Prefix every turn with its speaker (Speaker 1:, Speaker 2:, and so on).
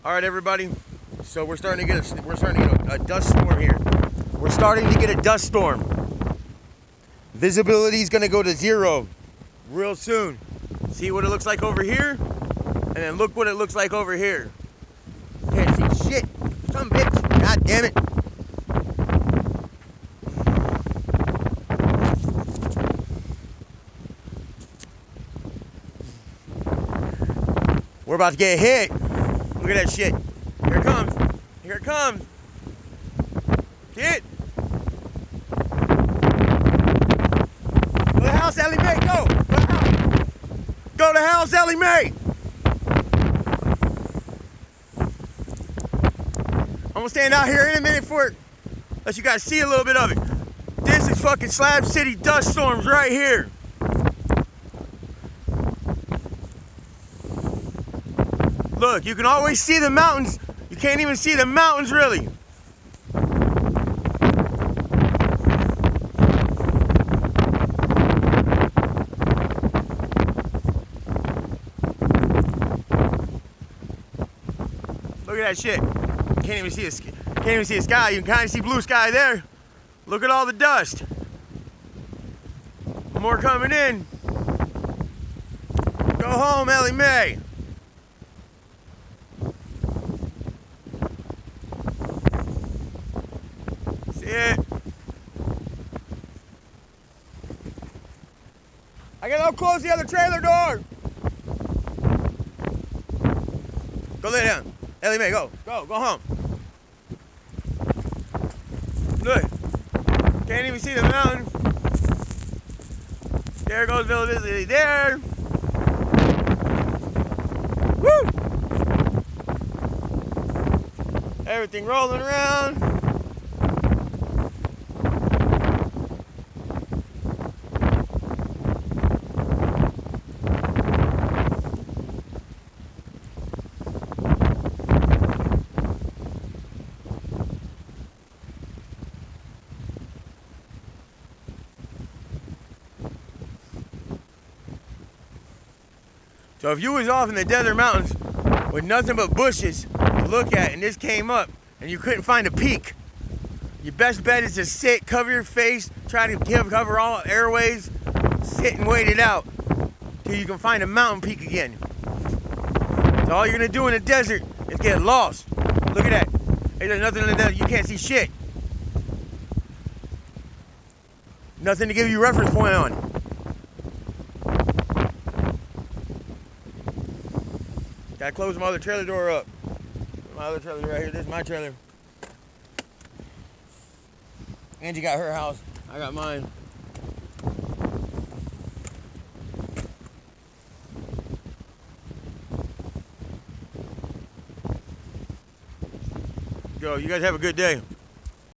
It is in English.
Speaker 1: All right, everybody. So we're starting to get a dust storm here. We're starting to get a dust storm. Visibility is gonna go to 0 real soon. See what it looks like over here, and then look what it looks like over here. Can't see shit. Some bitch. God damn it. We're about to get hit. Look at that shit. Here it comes. Here it comes. Hit. Go to the house, Ellie Mae. Go. Go to the house. Go to the house, Ellie Mae. I'm gonna stand out here in a minute for it. Let you guys see a little bit of it. This is fucking Slab City dust storms right here. Look, you can always see the mountains. You can't even see the mountains really. Look at that shit. Can't even see the sky. You can kind of see blue sky there. Look at all the dust. More coming in. Go home, Ellie Mae. See it? I gotta close the other trailer door. Go lay down. Ellie Mae, go. Go home. Look. Can't even see the mountain. There goes visibility there. Woo! Everything rolling around. So if you was off in the desert mountains with nothing but bushes to look at and this came up and you couldn't find a peak, your best bet is to sit, cover your face, try to cover all airways, sit and wait it out till you can find a mountain peak again. So all you're gonna do in the desert is get lost. Look at that. Hey, there's nothing in the desert, you can't see shit. Nothing to give you a reference point on. Gotta close my other trailer door up. My other trailer right here. This is my trailer. Angie got her house. I got mine. Go. You guys have a good day.